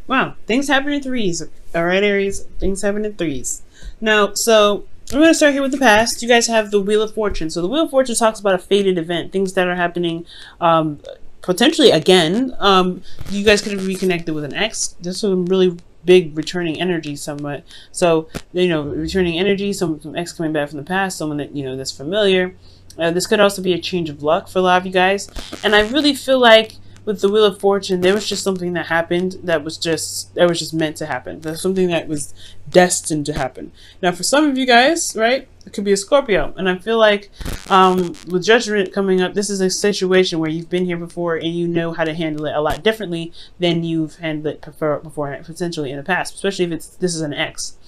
Wow, things happen in threes. All right, Aries, things happen in threes. Now, so I'm going to start here with the past. You guys have the Wheel of Fortune. So the Wheel of Fortune talks about a fated event, things that are happening potentially again. You guys could have reconnected with an ex. There's some really big returning energy somewhat. So, returning energy, some ex coming back from the past, someone that, that's familiar. This could also be a change of luck for a lot of you guys. And I really feel like with the Wheel of Fortune, there was just something that happened that was just meant to happen. There's something that was destined to happen. Now, for some of you guys, right, it could be a Scorpio, and I feel like with Judgment coming up, this is a situation where you've been here before and you know how to handle it a lot differently than you've handled it before, potentially in the past, especially if this is an ex.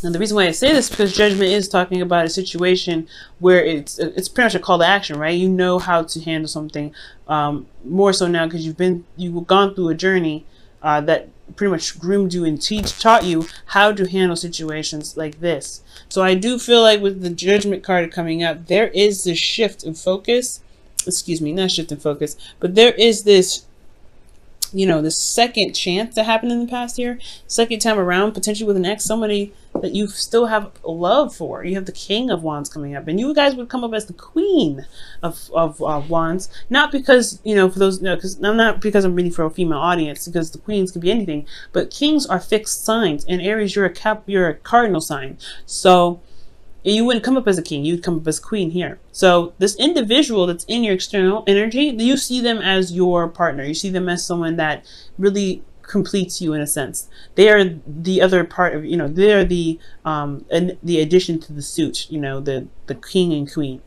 And the reason why I say this is because Judgment is talking about a situation where it's pretty much a call to action, right? You know how to handle something more so now because you've gone through a journey that pretty much groomed you and taught you how to handle situations like this. So I do feel like with the Judgment card coming up, there is this shift in focus. Excuse me, not shift in focus, but there is this this second chance that happened in the past year, second time around, potentially with an ex, somebody that you still have love for. You have the King of Wands coming up, and you guys would come up as the Queen of Wands, not because, for those, because not because I'm reading for a female audience, because the Queens could be anything, but Kings are fixed signs, and Aries, you're a cardinal sign, so you wouldn't come up as a king, you'd come up as queen here. So this individual that's in your external energy, you see them as your partner. You see them as someone that really completes you in a sense. They are the other part of, they are the addition to the suit, the king and queen.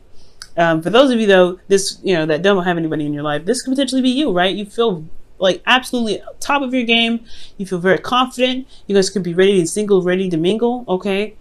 For those of you though, this, that don't have anybody in your life, this could potentially be you, right? You feel like absolutely top of your game. You feel very confident. You guys could be ready to mingle, okay?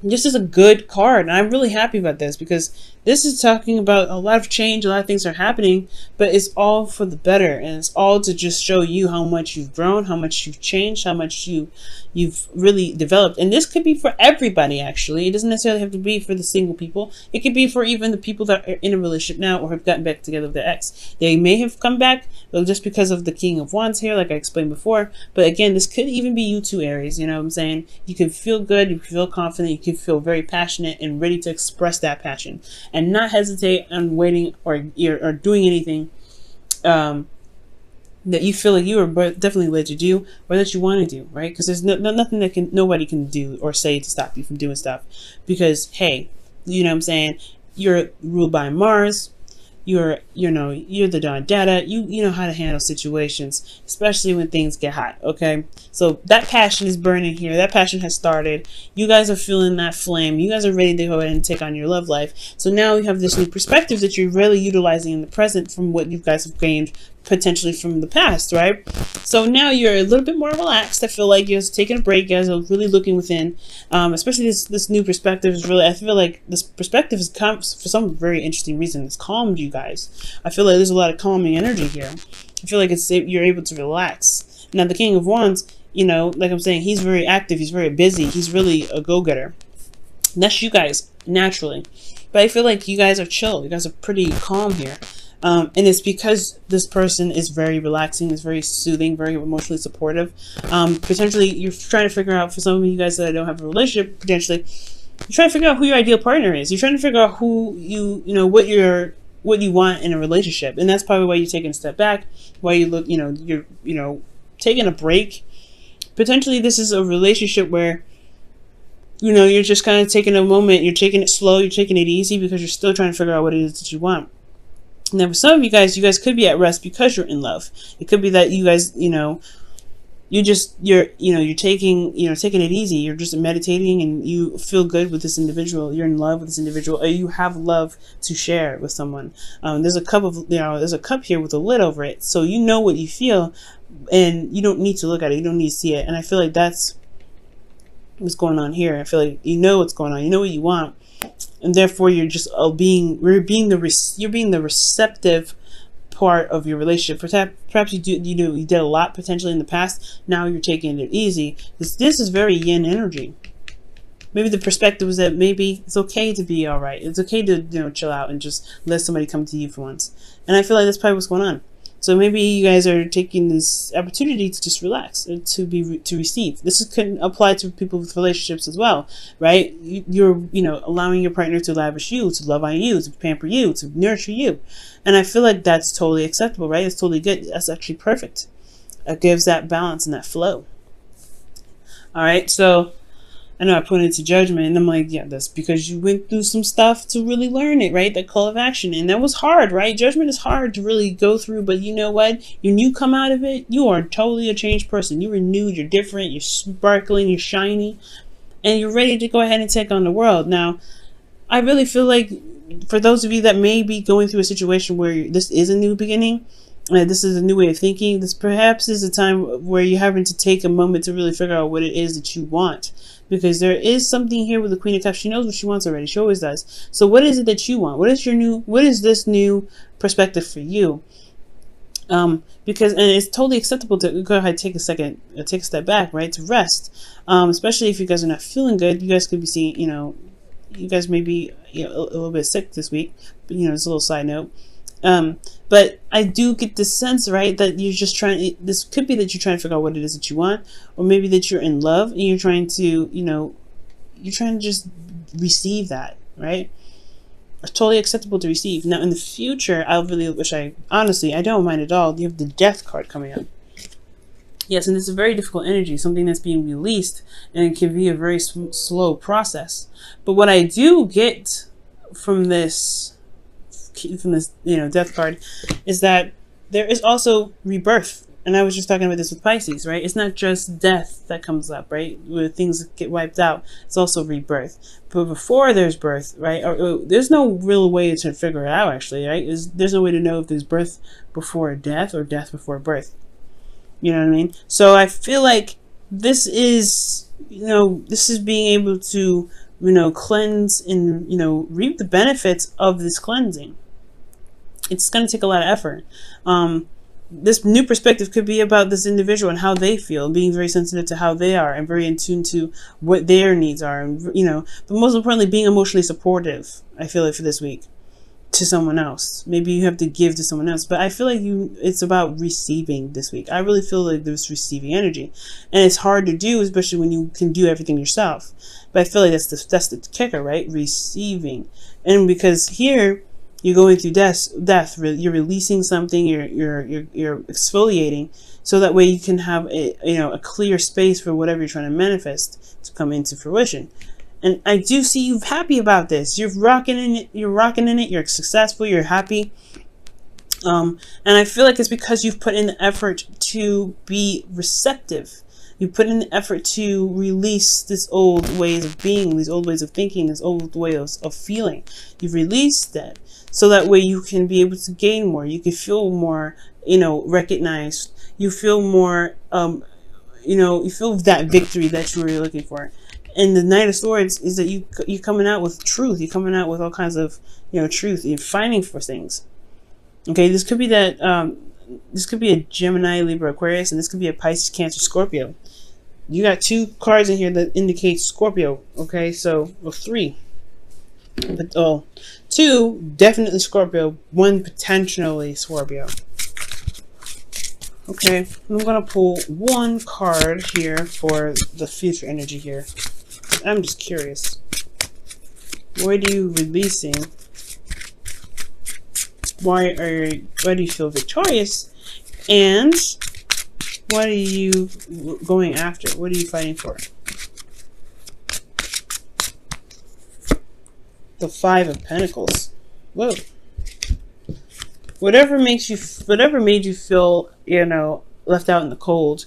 This is a good card, and I'm really happy about this because this is talking about a lot of change, a lot of things are happening, but it's all for the better, and it's all to just show you how much you've grown, how much you've changed, how much you've really developed. And this could be for everybody, actually. It doesn't necessarily have to be for the single people. It could be for even the people that are in a relationship now or have gotten back together with their ex. They may have come back just because of the King of Wands here, like I explained before. But again, this could even be you too, Aries. You know what I'm saying? You can feel good, you can feel confident, you can feel very passionate and ready to express that passion and not hesitate on waiting or doing anything that you feel like you are definitely led to do or that you want to do, right? Because there's nothing that nobody can do or say to stop you from doing stuff, because hey, you know what I'm saying, you're ruled by Mars. You're the Dawn Data. You know how to handle situations, especially when things get hot, okay? So that passion is burning here. That passion has started. You guys are feeling that flame. You guys are ready to go ahead and take on your love life. So now you have this new perspective that you're really utilizing in the present from what you guys have gained potentially from the past, right? So now you're a little bit more relaxed. I feel like you're taking a break. You guys are really looking within, especially this new perspective is really, I feel like this perspective has come for some very interesting reason. It's calmed you guys. I feel like there's a lot of calming energy here. I feel like you're able to relax. Now the King of Wands, like I'm saying, he's very active, he's very busy, he's really a go-getter. And that's you guys naturally, but I feel like you guys are chill. You guys are pretty calm here. And it's because this person is very relaxing, is very soothing, very emotionally supportive. Potentially, you're trying to figure out, for some of you guys that don't have a relationship, potentially, you're trying to figure out who your ideal partner is. You're trying to figure out who what you want in a relationship. And that's probably why you're taking a step back, why you look, you're, taking a break. Potentially, this is a relationship where, you're just kind of taking a moment, you're taking it slow, you're taking it easy because you're still trying to figure out what it is that you want. Now, for some of you guys could be at rest because you're in love. It could be that you guys, you're taking it easy. You're just meditating and you feel good with this individual. You're in love with this individual, or you have love to share with someone. There's a cup here with a lid over it, so you know what you feel, and you don't need to look at it. You don't need to see it. And I feel like that's what's going on here. I feel like you know what's going on. You know what you want. And therefore, you're just being the receptive part of your relationship. Perhaps you did a lot potentially in the past. Now you're taking it easy. This is very yin energy. Maybe the perspective is that maybe it's okay to be all right. It's okay to chill out and just let somebody come to you for once. And I feel like that's probably what's going on. So maybe you guys are taking this opportunity to just relax and to receive. This can apply to people with relationships as well, right? You're allowing your partner to lavish you, to love on you, to pamper you, to nurture you, and I feel like that's totally acceptable, right? It's totally good. That's actually perfect. It gives that balance and that flow. All right, so I know I put it into judgment, and I'm like, yeah, that's because you went through some stuff to really learn it, right? That call of action. And that was hard, right? Judgment is hard to really go through, but you know what? When you come out of it, you are totally a changed person. You're renewed, you're different, you're sparkling, you're shiny, and you're ready to go ahead and take on the world. Now, I really feel like for those of you that may be going through a situation where this is a new beginning, this is a new way of thinking, this perhaps is a time where you're having to take a moment to really figure out what it is that you want. Because there is something here with the Queen of Cups. She knows what she wants already. She always does. So what is it that you want? What is this new perspective for you? Because, and it's totally acceptable to go ahead, take a step back, right? To rest. Especially if you guys are not feeling good. You guys could be seeing, you guys may be a little bit sick this week. But, it's a little side note. But I do get the sense, right, that you're just this could be that you're trying to figure out what it is that you want, or maybe that you're in love and you're trying to, just receive that, right? It's totally acceptable to receive. Now, in the future, I really wish I don't mind at all. You have the Death card coming up. Yes, and it's a very difficult energy, something that's being released, and it can be a very slow process. But what I do get from this Death card is that there is also rebirth. And I was just talking about this with Pisces, right? It's not just death that comes up, right? Where things get wiped out. It's also rebirth. But before there's birth, right? Or there's no real way to figure it out, actually, right? There's no way to know if there's birth before death or death before birth. You know what I mean? So I feel like this is being able to, cleanse and, reap the benefits of this cleansing. It's going to take a lot of effort. This new perspective could be about this individual and how they feel, being very sensitive to how they are and very in tune to what their needs are. And, but most importantly, being emotionally supportive, I feel like, for this week to someone else. Maybe you have to give to someone else, but I feel like it's about receiving this week. I really feel like there's receiving energy, and it's hard to do, especially when you can do everything yourself. But I feel like that's the kicker, right? Receiving. And because here, you're going through death. You're releasing something. You're exfoliating, so that way you can have a clear space for whatever you're trying to manifest to come into fruition. And I do see you happy about this. You're rocking in it. You're successful. You're happy. And I feel like it's because you've put in the effort to be receptive. You put in the effort to release this old ways of being, these old ways of thinking, this old way of feeling. You've released that. So that way you can be able to gain more. You can feel more, recognized. You feel more, you feel that victory that you were looking for. And the Knight of Swords is that you're coming out with truth. You're coming out with all kinds of, truth. You're fighting for things. Okay, this could be that, this could be a Gemini, Libra, Aquarius, and this could be a Pisces, Cancer, Scorpio. You got 2 cards in here that indicate Scorpio. Okay, so, well, 3. But 2 definitely Scorpio, 1 potentially Scorpio. Okay, I'm gonna pull 1 card here for the future energy here. I'm just curious. What are you releasing? Why do you feel victorious? And what are you going after? What are you fighting for? The 5 of Pentacles. Whoa. Whatever made you feel, left out in the cold,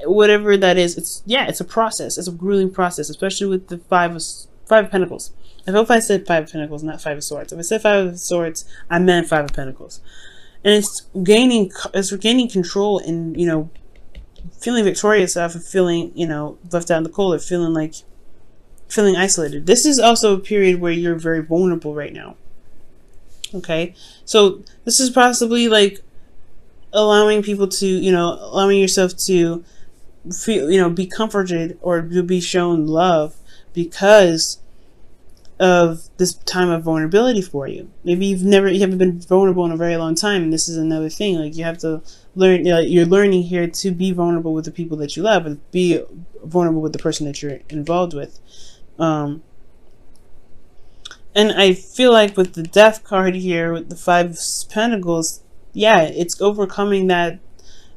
whatever that is, it's a process. It's a grueling process, especially with the 5 of Pentacles. I hope I said 5 of Pentacles, not 5 of Swords. If I said 5 of Swords, I meant 5 of Pentacles. And it's gaining control and, feeling victorious after feeling, left out in the cold, or feeling isolated. This is also a period where you're very vulnerable right now. Okay, so this is possibly like allowing people to, allowing yourself to feel, be comforted or to be shown love, because of this time of vulnerability for you. Maybe you haven't been vulnerable in a very long time, and this is another thing. Like, you have to learn. You're learning here to be vulnerable with the people that you love, and be vulnerable with the person that you're involved with. And I feel like with the Death card here, with the Five of Pentacles, yeah, it's overcoming that,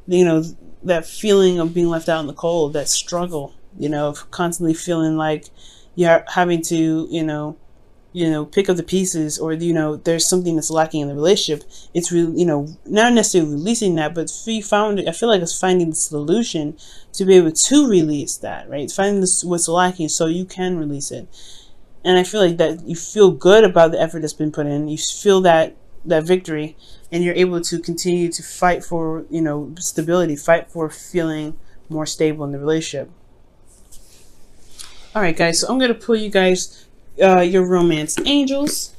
that feeling of being left out in the cold, that struggle, of constantly feeling like you're having to, pick up the pieces, or, there's something that's lacking in the relationship. It's really, not necessarily releasing that, but I feel like it's finding the solution to be able to release that, right? Finding what's lacking so you can release it. And I feel like that you feel good about the effort that's been put in. You feel that victory, and you're able to continue to fight for, stability, fight for feeling more stable in the relationship. All right, guys. So I'm going to pull you guys your romance angels.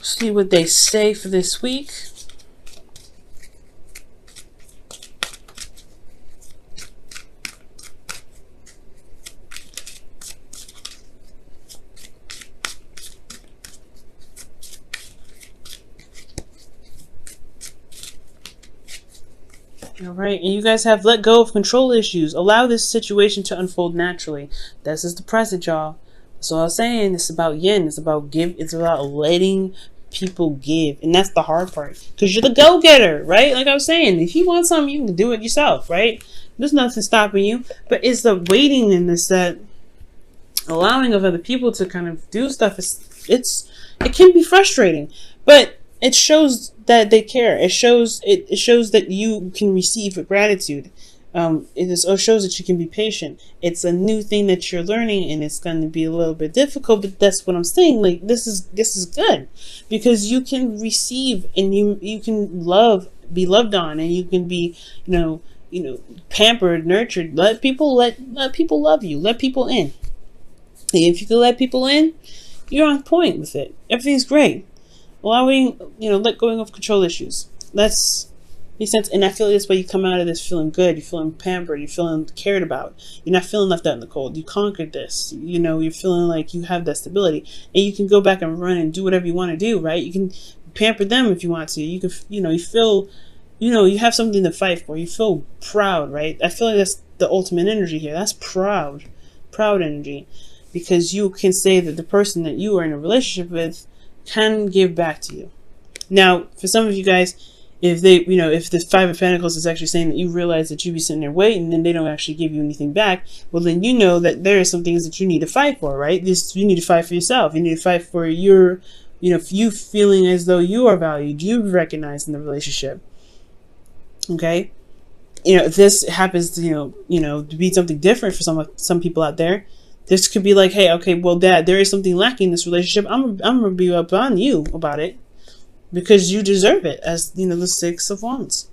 See what they say for this week. All right, and you guys have let go of control issues. Allow this situation to unfold naturally. This is the present, y'all. So I was saying, it's about yin. It's about give. It's about letting people give, and that's the hard part, because you're the go-getter, right? Like I was saying, if you want something, you can do it yourself, right? There's nothing stopping you. But it's the waiting in this, that allowing of other people to kind of do stuff. It can be frustrating, but it shows that they care. It shows that you can receive with gratitude. It shows that you can be patient. It's a new thing that you're learning, and it's going to be a little bit difficult, but that's what I'm saying. Like, this is good, because you can receive, and you can be loved on, and you can be, pampered, nurtured. Let people love you. Let people in. If you can let people in, you're on point with it. Everything's great. Allowing, let going of control issues. That's makes sense. And I feel like that's why you come out of this feeling good. You're feeling pampered. You're feeling cared about. You're not feeling left out in the cold. You conquered this. You're feeling like you have that stability, and you can go back and run and do whatever you want to do. Right? You can pamper them if you want to. You can, you feel, you have something to fight for. You feel proud, right? I feel like that's the ultimate energy here. That's proud energy, because you can say that the person that you are in a relationship with can give back to you. Now, for some of you guys, if the Five of Pentacles is actually saying that you realize that you be sitting there waiting and they don't actually give you anything back, well, then you know that there are some things that you need to fight for, right? You need to fight for yourself. You need to fight for your, you feeling as though you are valued, you recognized in the relationship. Okay? If this happens to, to be something different for some people out there, this could be like, hey, okay, well, Dad, there is something lacking in this relationship. I'm gonna be up on you about it, because you deserve it, as the Six of Wands.